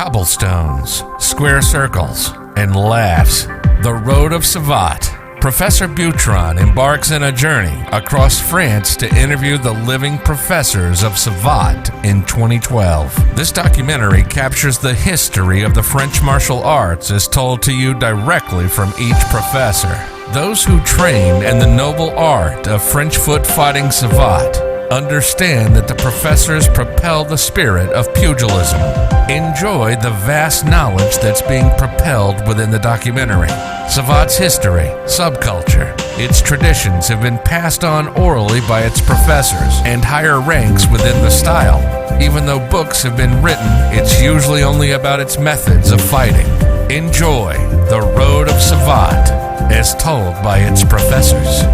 cobblestones, square circles, and laughs. The Road of Savate. Professor Butron embarks on a journey across France to interview the living professors of Savate in 2012. This documentary captures the history of the French martial arts as told to you directly from each professor. Those who trained in the noble art of French foot fighting Savate understand that the professors propel the spirit of pugilism. Enjoy the vast knowledge that's being propelled within the documentary. Savate's history, subculture, its traditions have been passed on orally by its professors and higher ranks within the style. Even though books have been written, it's usually only about its methods of fighting. Enjoy The Road of Savate as told by its professors.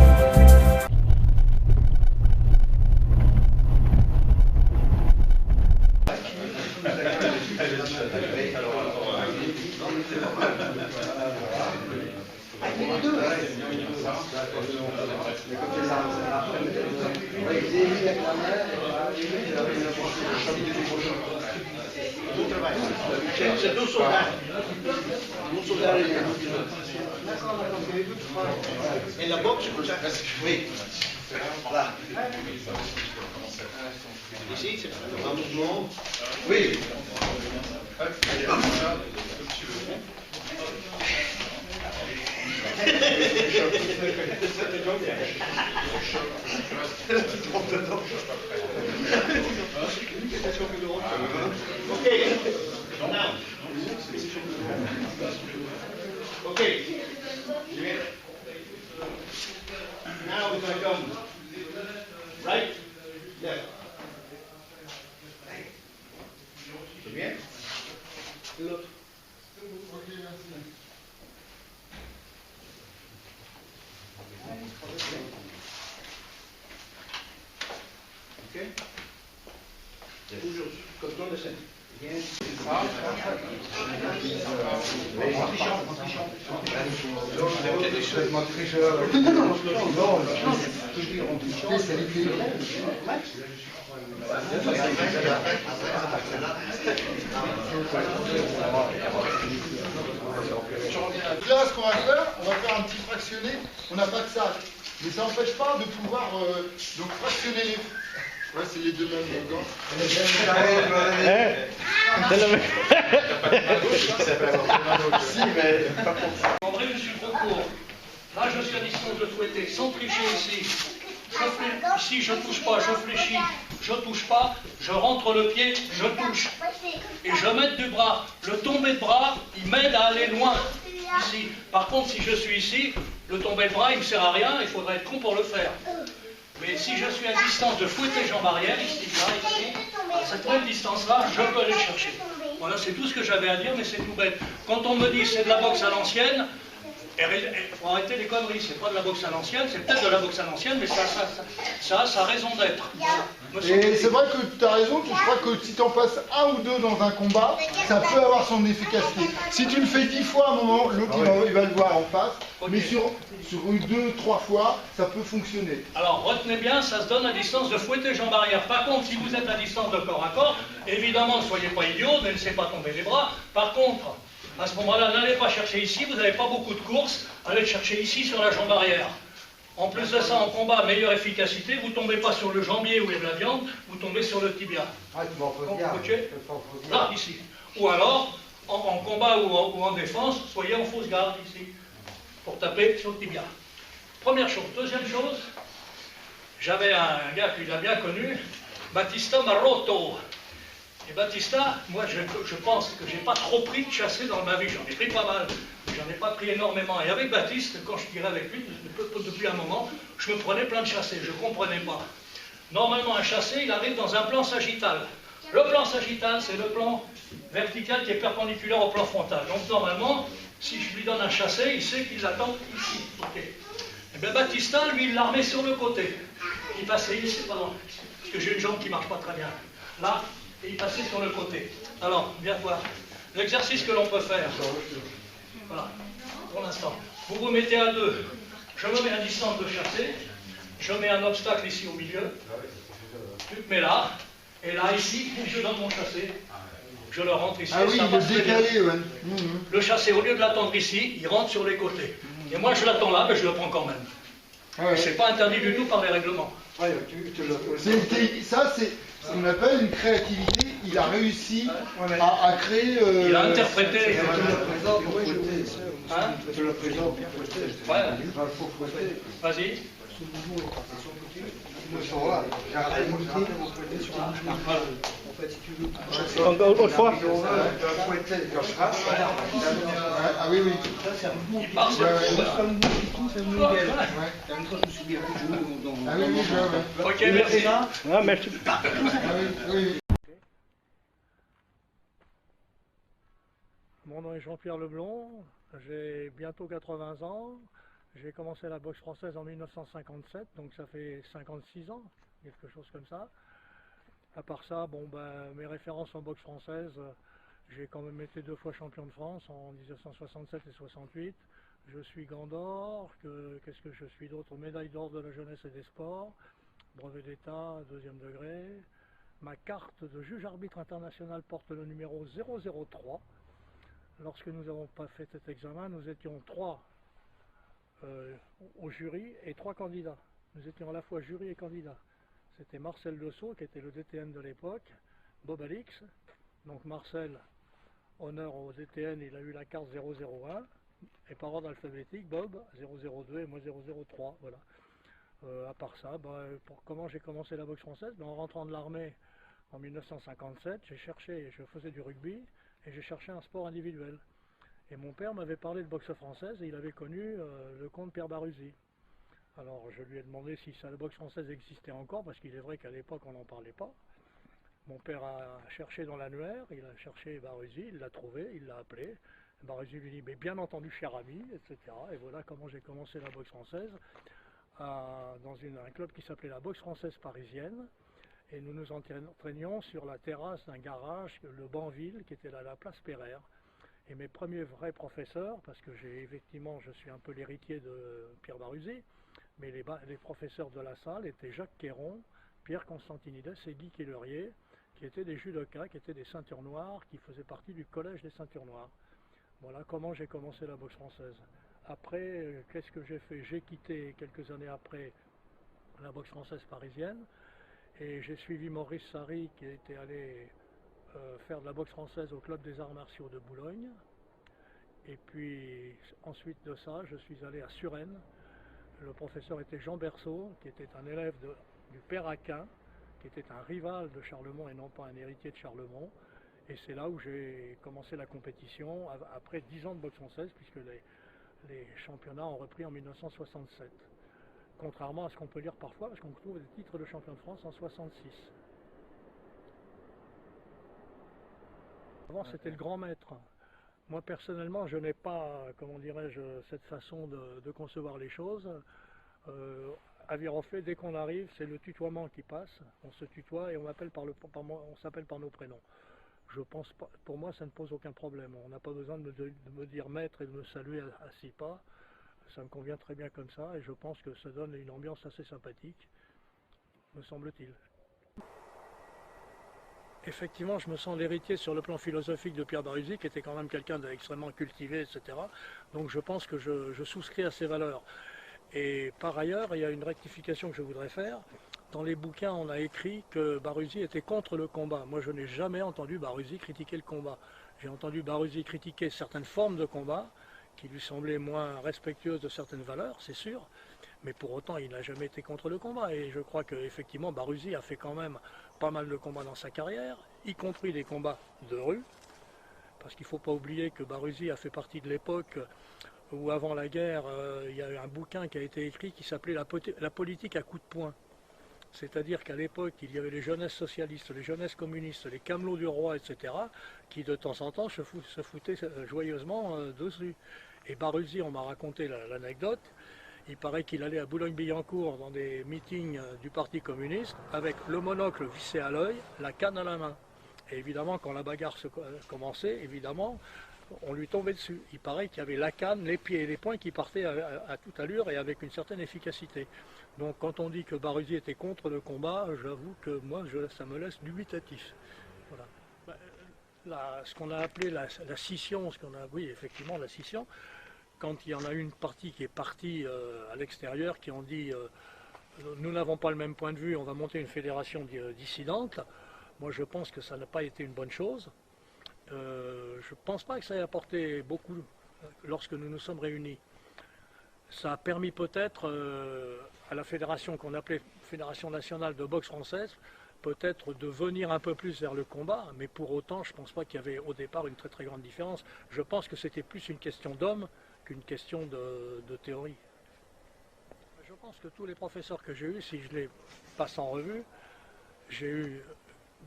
C'est deux soldats. Et la boxe, oui. Voilà. Ici, c'est un mouvement. Oui. Okay. Now. Okay. Now we're going to come right, left. C'est bien? L'autre. Ok. Toujours contrôle de scène. Bien. Là, ce qu'on va faire, on va faire un petit fractionné. On n'a pas de sac, mais ça n'empêche pas de pouvoir donc fractionner les. Ouais, c'est les deux mêmes gants. Si, mais pas pour ça. André, je suis trop court. Là, je suis à distance de fouetter, sans tricher ici. Ici, je touche pas, je fléchis. Je touche pas, je rentre le pied, je touche. Et je mets du bras. Le tombé de bras, il m'aide à aller loin. Ici. Par contre, si je suis ici, le tombé de bras, il ne me sert à rien, il faudrait être con pour le faire. Mais si je suis à distance de fouetter Jean Barrière, ici, là, ici, à cette même distance-là, je peux aller le chercher. Voilà, c'est tout ce que j'avais à dire, mais c'est tout bête. Quand on me dit c'est de la boxe à l'ancienne, il faut arrêter les conneries, c'est pas de la boxe à l'ancienne, c'est peut-être de la boxe à l'ancienne, mais ça a sa raison d'être. Et c'est vrai que tu as raison, je crois que si tu en passes un ou deux dans un combat, ça peut avoir son efficacité. Si tu le fais 10 fois à un moment, l'autre il va le voir en face, okay. Mais sur une 2-3 fois, ça peut fonctionner. Alors retenez bien, ça se donne à distance de fouetter Jean Barrière. Par contre, si vous êtes à distance de corps à corps, évidemment, ne soyez pas idiots, ne laissez pas tomber les bras. Par contre, à ce moment-là, n'allez pas chercher ici, vous n'avez pas beaucoup de courses, allez le chercher ici sur la jambe arrière. En plus de ça, en combat, meilleure efficacité, vous ne tombez pas sur le jambier où il y a de la viande, vous tombez sur le tibia. Ah, tu m'en peux bien. Là, ici. Ou alors, en combat ou en défense, soyez en fausse garde ici, pour taper sur le tibia. Première chose. Deuxième chose, j'avais un gars qui l'a bien connu, Battista Marotto. Et Battista, moi je pense que j'ai pas trop pris de chasser dans ma vie, j'en ai pris pas mal, mais j'en ai pas pris énormément. Et avec Baptiste, quand je tirais avec lui, depuis un moment, je me prenais plein de chassés, je comprenais pas. Normalement un chassé, il arrive dans un plan sagittal. Le plan sagittal, c'est le plan vertical qui est perpendiculaire au plan frontal. Donc normalement, si je lui donne un chassé, il sait qu'il l'attend ici. Okay. Et bien Battista, lui, il l'a remet sur le côté. Il passait ici, pardon, parce que j'ai une jambe qui marche pas très bien. Là, et il passait sur le côté. Alors, viens voir. L'exercice que l'on peut faire. Voilà, pour l'instant. Vous vous mettez à deux. Je me mets à distance de chasser. Je mets un obstacle ici au milieu. Tu te mets là. Et là, ici, je donne mon chassé. je le rentre ici. Ah oui, ça il passe est très bien. décalé, ouais. Le chassé, au lieu de l'attendre ici, il rentre sur les côtés. Et moi, je l'attends là, mais je le prends quand même. Ouais. C'est pas interdit du tout par les règlements. Ça, c'est ce qu'on appelle une créativité. Il a réussi à créer. Il a interprété. Je te le présente pour fouetter. Hein? Je te le présente pour fouetter. Ouais. Pour fouetter. Vas-y. Ils sont là. J'ai arrêté mon fouetter sur la bouche. En fait, si tu veux. Autrefois. Tu vas fouetter. Quand je rase, Ah oui, oui. Il part sur Ah oui, oui, je vois. Ok, merci. Ah, merci. Ah oui, oui. Mon nom est Jean-Pierre Leblond, j'ai bientôt 80 ans. J'ai commencé la boxe française en 1957, donc ça fait 56 ans, quelque chose comme ça. À part ça, mes références en boxe française, j'ai quand même été 2 fois champion de France en 1967 et 68. Je suis gant d'or, qu'est-ce que je suis d'autre? Médaille d'or de la jeunesse et des sports, brevet d'état, 2e degré. Ma carte de juge arbitre international porte le numéro 003. Lorsque nous n'avons pas fait cet examen, nous étions 3 au jury et 3 candidats. Nous étions à la fois jury et candidat. C'était Marcel Dessau qui était le DTN de l'époque, Bob Alix. Donc Marcel, honneur au DTN, il a eu la carte 001. Et par ordre alphabétique, Bob 002 et moi 003. Voilà. À part ça, comment j'ai commencé la boxe française? En rentrant de l'armée en 1957, je faisais du rugby et j'ai cherché un sport individuel. Et mon père m'avait parlé de boxe française et il avait connu le comte Pierre Baruzzi. Alors je lui ai demandé si la boxe française existait encore, parce qu'il est vrai qu'à l'époque on n'en parlait pas. Mon père a cherché dans l'annuaire, il a cherché Baruzzi, il l'a trouvé, il l'a appelé. Baruzzi lui dit, mais bien entendu cher ami, etc. Et voilà comment j'ai commencé la boxe française dans un club qui s'appelait la boxe française parisienne. Et nous nous entraînions sur la terrasse d'un garage, le Banville, qui était là, la place Pereire. Et mes premiers vrais professeurs, parce que je suis un peu l'héritier de Pierre Baruzzi, mais les professeurs de la salle étaient Jacques Quéron, Pierre Constantinides et Guy Quillerier, qui étaient des judokas, qui étaient des ceintures noires, qui faisaient partie du collège des ceintures noires. Voilà comment j'ai commencé la boxe française. Après, qu'est-ce que j'ai fait? J'ai quitté quelques années après la boxe française parisienne, et j'ai suivi Maurice Sarri qui était allé faire de la boxe française au club des arts martiaux de Boulogne. Et puis ensuite de ça, je suis allé à Suresnes. Le professeur était Jean Berceau, qui était un élève du père Aquin, qui était un rival de Charlemont et non pas un héritier de Charlemont. Et c'est là où j'ai commencé la compétition, après 10 ans de boxe française, puisque les championnats ont repris en 1967. Contrairement à ce qu'on peut lire parfois, parce qu'on trouve des titres de champion de France en 66. Avant, c'était le grand maître. Moi, personnellement, je n'ai pas, comment dirais-je, cette façon de concevoir les choses. À Viroflay, dès qu'on arrive, c'est le tutoiement qui passe. On se tutoie et on s'appelle par nos prénoms. Je pense pas, pour moi, ça ne pose aucun problème. On n'a pas besoin de me dire maître et de me saluer à 6 pas. Ça me convient très bien comme ça et je pense que ça donne une ambiance assez sympathique, me semble-t-il. Effectivement, je me sens l'héritier sur le plan philosophique de Pierre Baruzzi, qui était quand même quelqu'un d'extrêmement cultivé, etc. Donc je pense que je souscris à ses valeurs. Et par ailleurs, il y a une rectification que je voudrais faire. Dans les bouquins, on a écrit que Baruzzi était contre le combat. Moi, je n'ai jamais entendu Baruzzi critiquer le combat. J'ai entendu Baruzzi critiquer certaines formes de combat, qui lui semblaient moins respectueuses de certaines valeurs, c'est sûr, mais pour autant il n'a jamais été contre le combat, et je crois qu'effectivement Baruzzi a fait quand même pas mal de combats dans sa carrière, y compris des combats de rue, parce qu'il ne faut pas oublier que Baruzzi a fait partie de l'époque où avant la guerre, il y a eu un bouquin qui a été écrit qui s'appelait La politique à coups de poing. C'est-à-dire qu'à l'époque, il y avait les jeunesses socialistes, les jeunesses communistes, les camelots du roi, etc., qui de temps en temps se foutaient joyeusement dessus. Et Baruzzi, on m'a raconté l'anecdote, il paraît qu'il allait à Boulogne-Billancourt dans des meetings du Parti communiste avec le monocle vissé à l'œil, la canne à la main. Et évidemment, quand la bagarre commençait, évidemment, on lui tombait dessus. Il paraît qu'il y avait la canne, les pieds et les poings qui partaient à toute allure et avec une certaine efficacité. Donc quand on dit que Baruzzi était contre le combat, j'avoue que moi, ça me laisse dubitatif. Voilà. ce qu'on a appelé la scission, oui, effectivement, la scission, quand il y en a une partie qui est partie à l'extérieur, qui ont dit nous n'avons pas le même point de vue, on va monter une fédération dissidente. Moi, je pense que ça n'a pas été une bonne chose. Je ne pense pas que ça ait apporté beaucoup lorsque nous nous sommes réunis. Ça a permis peut-être à la fédération qu'on appelait Fédération nationale de boxe française, peut-être de venir un peu plus vers le combat, mais pour autant, je ne pense pas qu'il y avait au départ une très très grande différence. Je pense que c'était plus une question d'homme qu'une question de théorie. Je pense que tous les professeurs que j'ai eus, si je les passe en revue, j'ai eu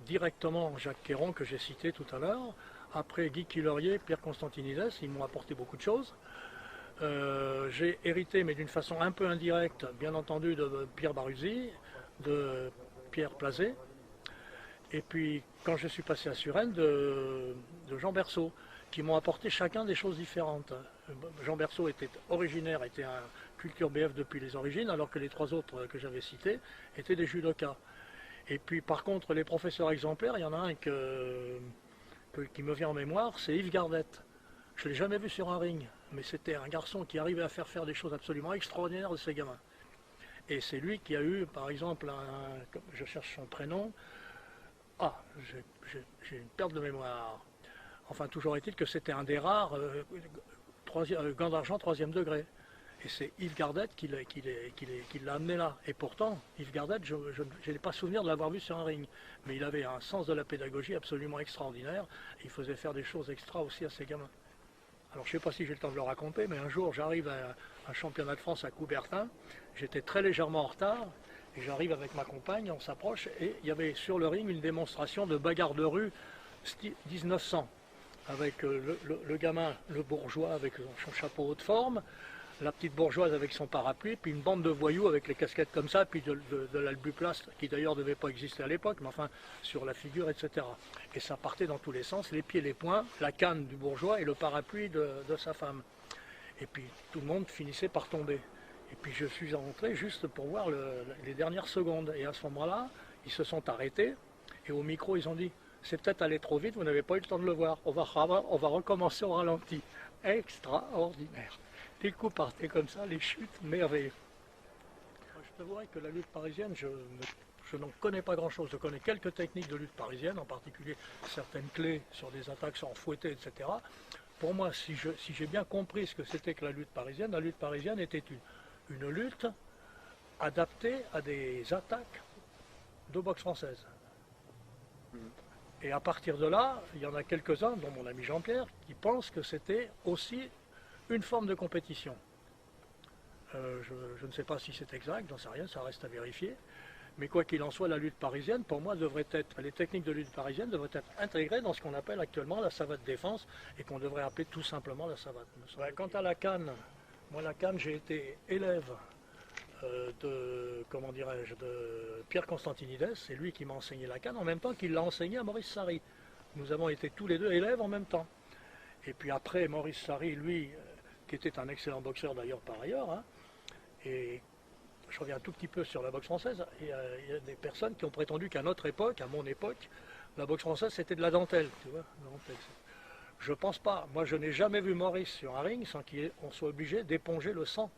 directement Jacques Queyron, que j'ai cité tout à l'heure, après Guy Quillerier, Pierre Constantinides, ils m'ont apporté beaucoup de choses. J'ai hérité, mais d'une façon un peu indirecte, bien entendu, de Pierre Baruzzi, de Pierre Plazet, et puis quand je suis passé à Suresnes, de Jean Berceau, qui m'ont apporté chacun des choses différentes. Jean Berceau était un culture BF depuis les origines, alors que les trois autres que j'avais cités étaient des judokas. Et puis par contre, les professeurs exemplaires, il y en a un qui me vient en mémoire, c'est Yves Gardette. Je ne l'ai jamais vu sur un ring, mais c'était un garçon qui arrivait à faire des choses absolument extraordinaires de ses gamins. Et c'est lui qui a eu, par exemple, je cherche son prénom, j'ai une perte de mémoire. Enfin, toujours est-il que c'était un des rares gants d'argent 3e degré. Et c'est Yves Gardette qui l'a amené là. Et pourtant, Yves Gardette, je n'ai pas souvenir de l'avoir vu sur un ring. Mais il avait un sens de la pédagogie absolument extraordinaire. Il faisait faire des choses extra aussi à ses gamins. Alors je ne sais pas si j'ai le temps de le raconter, mais un jour j'arrive à un championnat de France à Coubertin. J'étais très légèrement en retard. Et j'arrive avec ma compagne, on s'approche. Et il y avait sur le ring une démonstration de bagarre de rue 1900. Avec le gamin, le bourgeois avec son chapeau haute forme, la petite bourgeoise avec son parapluie, puis une bande de voyous avec les casquettes comme ça, puis de l'albuplaste, qui d'ailleurs ne devait pas exister à l'époque, mais enfin sur la figure, etc. Et ça partait dans tous les sens, les pieds, les poings, la canne du bourgeois et le parapluie de sa femme. Et puis tout le monde finissait par tomber. Et puis je suis rentré juste pour voir les dernières secondes. Et à ce moment-là, ils se sont arrêtés, et au micro, ils ont dit « C'est peut-être allé trop vite, vous n'avez pas eu le temps de le voir, on va recommencer au ralenti. » Extraordinaire. Les coups partaient comme ça, les chutes merveilleuses. Je t'avouerai que la lutte parisienne, je n'en connais pas grand-chose. Je connais quelques techniques de lutte parisienne, en particulier certaines clés sur des attaques sans fouetter, etc. Pour moi, si j'ai bien compris ce que c'était que la lutte parisienne était une lutte adaptée à des attaques de boxe française. Et à partir de là, il y en a quelques-uns, dont mon ami Jean-Pierre, qui pensent que c'était aussi une forme de compétition. Je ne sais pas si c'est exact, j'en sais rien, ça reste à vérifier. Mais quoi qu'il en soit, la lutte parisienne, pour moi, les techniques de lutte parisienne devraient être intégrées dans ce qu'on appelle actuellement la savate défense et qu'on devrait appeler tout simplement la savate. Quant à la canne, moi la canne, j'ai été élève de Pierre Constantinides, c'est lui qui m'a enseigné la canne, en même temps qu'il l'a enseigné à Maurice Sarri. Nous avons été tous les deux élèves en même temps. Et puis après, Maurice Sarri, lui, qui était un excellent boxeur d'ailleurs par ailleurs, hein, et je reviens un tout petit peu sur la boxe française, il y a des personnes qui ont prétendu qu'à notre époque, à mon époque, la boxe française c'était de la dentelle, tu vois, Je pense pas, moi je n'ai jamais vu Maurice sur un ring sans qu'on soit obligé d'éponger le sang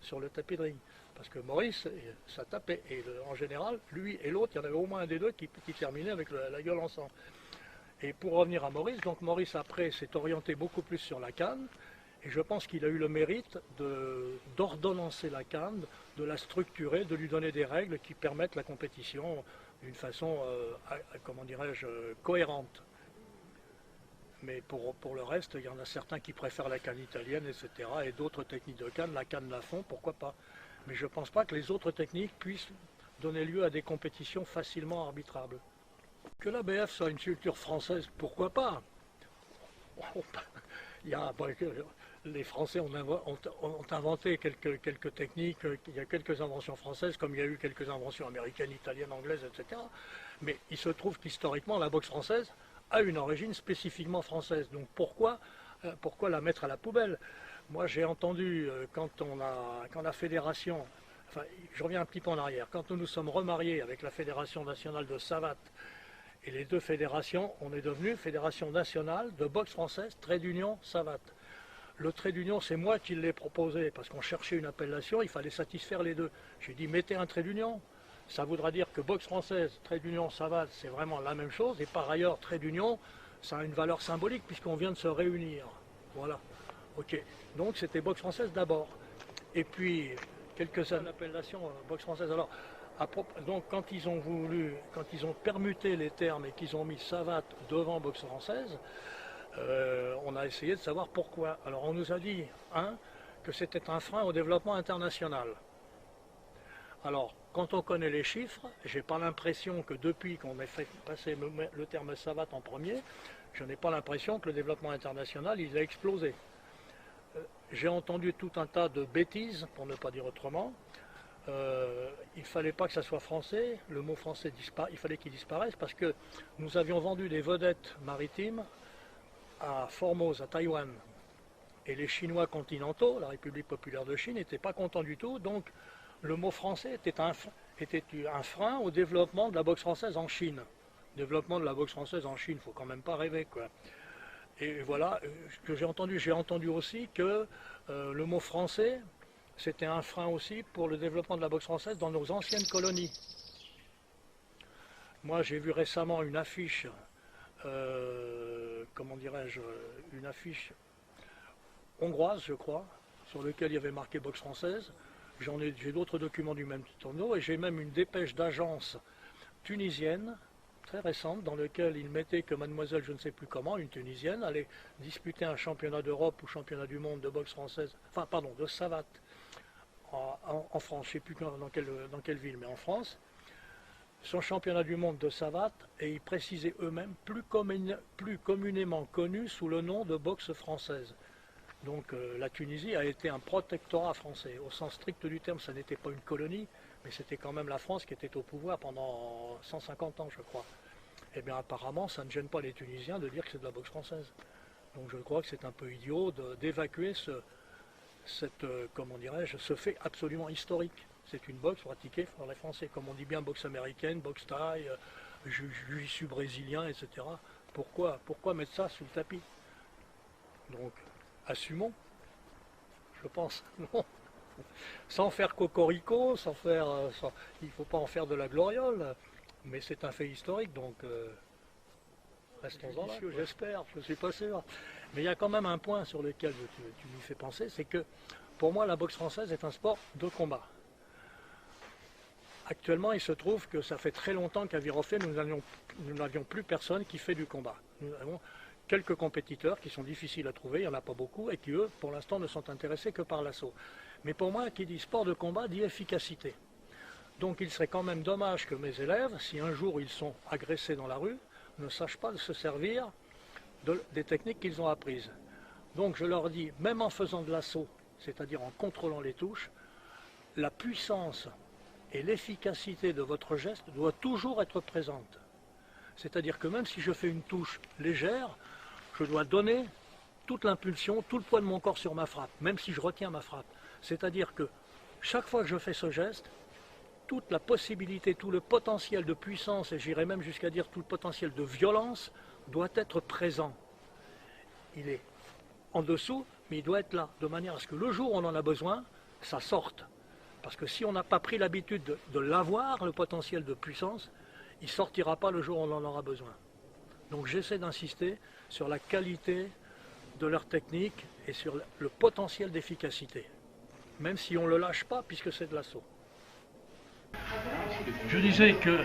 sur le tapis de ring. Parce que Maurice, ça tapait, et en général, lui et l'autre, il y en avait au moins un des deux qui terminait avec la gueule en sang. Et pour revenir à Maurice, donc Maurice après s'est orienté beaucoup plus sur la canne, et je pense qu'il a eu le mérite d'ordonnancer la canne, de la structurer, de lui donner des règles qui permettent la compétition d'une façon, comment dirais-je, cohérente. Mais pour le reste, il y en a certains qui préfèrent la canne italienne, etc. et d'autres techniques de canne, la canne la fond, pourquoi pas. Mais je ne pense pas que les autres techniques puissent donner lieu à des compétitions facilement arbitrables. Que la BF soit une culture française, pourquoi pas? Les Français ont inventé quelques techniques, il y a quelques inventions françaises, comme il y a eu quelques inventions américaines, italiennes, anglaises, etc. Mais il se trouve qu'historiquement, la boxe française a une origine spécifiquement française. Donc pourquoi la mettre à la poubelle? Moi j'ai entendu quand la fédération, enfin je reviens un petit peu en arrière, quand nous nous sommes remariés avec la Fédération nationale de savate Et les deux fédérations, on est devenu Fédération nationale de boxe française, trait d'union, savate. Le trait d'union, c'est moi qui l'ai proposé, parce qu'on cherchait une appellation, il fallait satisfaire les deux. J'ai dit, mettez un trait d'union. Ça voudra dire que boxe française, trait d'union, savate, c'est vraiment la même chose. Et par ailleurs, trait d'union, ça a une valeur symbolique, puisqu'on vient de se réunir. Voilà. Ok. Donc c'était boxe française d'abord. Et puis, quelques appellations boxe française. Alors, donc quand ils ont permuté les termes et qu'ils ont mis savate devant boxe française, on a essayé de savoir pourquoi. Alors on nous a dit, que c'était un frein au développement international. Alors, quand on connaît les chiffres, j'ai pas l'impression que depuis qu'on ait fait passer le terme savate en premier, je n'ai pas l'impression que le développement international, il a explosé. J'ai entendu tout un tas de bêtises, pour ne pas dire autrement. Il ne fallait pas que ça soit français, le mot français il fallait qu'il disparaisse parce que nous avions vendu des vedettes maritimes à Formose, à Taïwan. Et les Chinois continentaux, la République populaire de Chine, n'étaient pas contents du tout. Donc le mot français était un frein au développement de la boxe française en Chine. Développement de la boxe française en Chine, il ne faut quand même pas rêver, quoi. Et voilà, ce que j'ai entendu aussi que le mot français, c'était un frein aussi pour le développement de la boxe française dans nos anciennes colonies. Moi, j'ai vu récemment une affiche, comment dirais-je, une affiche hongroise, je crois, sur laquelle il y avait marqué boxe française. J'ai d'autres documents du même tourneau et j'ai même une dépêche d'agence tunisienne, très récente, dans lequel il mettait que mademoiselle, je ne sais plus comment, une Tunisienne, allait disputer un championnat d'Europe ou championnat du monde de boxe française, enfin pardon, de savate, en France, je ne sais plus dans quelle ville, mais en France, son championnat du monde de savate, et ils précisaient eux-mêmes, plus communément connu sous le nom de boxe française. Donc la Tunisie a été un protectorat français, au sens strict du terme, ça n'était pas une colonie, mais c'était quand même la France qui était au pouvoir pendant 150 ans, je crois. Eh bien apparemment, ça ne gêne pas les Tunisiens de dire que c'est de la boxe française. Donc je crois que c'est un peu idiot d'évacuer comment dirais-je, ce fait absolument historique. C'est une boxe pratiquée par les Français, comme on dit bien boxe américaine, boxe thaï, jiu-jitsu brésilien, etc. Pourquoi mettre ça sous le tapis? Donc, assumons, je pense, non. Sans faire cocorico, il ne faut pas en faire de la gloriole, mais c'est un fait historique, donc restons-en là, j'espère, je ne suis pas sûr. Mais il y a quand même un point sur lequel tu m'y fais penser, c'est que pour moi la boxe française est un sport de combat. Actuellement, il se trouve que ça fait très longtemps qu'à Viroflay, nous n'avions plus personne qui fait du combat. Nous avons quelques compétiteurs qui sont difficiles à trouver, il n'y en a pas beaucoup, et qui eux, pour l'instant, ne sont intéressés que par l'assaut. Mais pour moi, qui dit sport de combat, dit efficacité. Donc il serait quand même dommage que mes élèves, si un jour ils sont agressés dans la rue, ne sachent pas se servir des techniques qu'ils ont apprises. Donc je leur dis, même en faisant de l'assaut, c'est-à-dire en contrôlant les touches, la puissance et l'efficacité de votre geste doit toujours être présente. C'est-à-dire que même si je fais une touche légère, je dois donner toute l'impulsion, tout le poids de mon corps sur ma frappe, même si je retiens ma frappe. C'est-à-dire que chaque fois que je fais ce geste, toute la possibilité, tout le potentiel de puissance, et j'irais même jusqu'à dire tout le potentiel de violence, doit être présent. Il est en dessous, mais il doit être là, de manière à ce que le jour où on en a besoin, ça sorte. Parce que si on n'a pas pris l'habitude de l'avoir, le potentiel de puissance, il ne sortira pas le jour où on en aura besoin. Donc j'essaie d'insister sur la qualité de leur technique et sur le potentiel d'efficacité. Même si on ne le lâche pas, puisque c'est de l'assaut. Je disais que,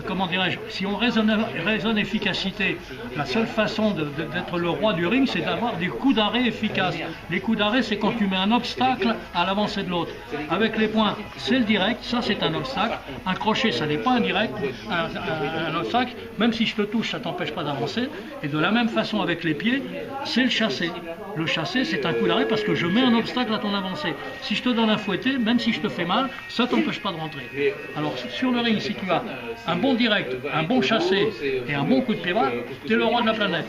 comment dirais-je, si on raisonne efficacité, la seule façon d'être le roi du ring, c'est d'avoir des coups d'arrêt efficaces. Les coups d'arrêt, c'est quand tu mets un obstacle à l'avancée de l'autre. Avec les poings, c'est le direct, ça c'est un obstacle. Un crochet, ça n'est pas un direct, un obstacle. Même si je te touche, ça ne t'empêche pas d'avancer. Et de la même façon avec les pieds, c'est le chassé. Le chassé, c'est un coup d'arrêt parce que je mets un obstacle à ton avancée. Si je te donne un fouetté, même si je te fais mal, ça ne t'empêche pas de rentrer. Alors sur le ring, si tu as un bon direct, un bon chassé et un bon coup de pied bas, tu es le roi de la planète.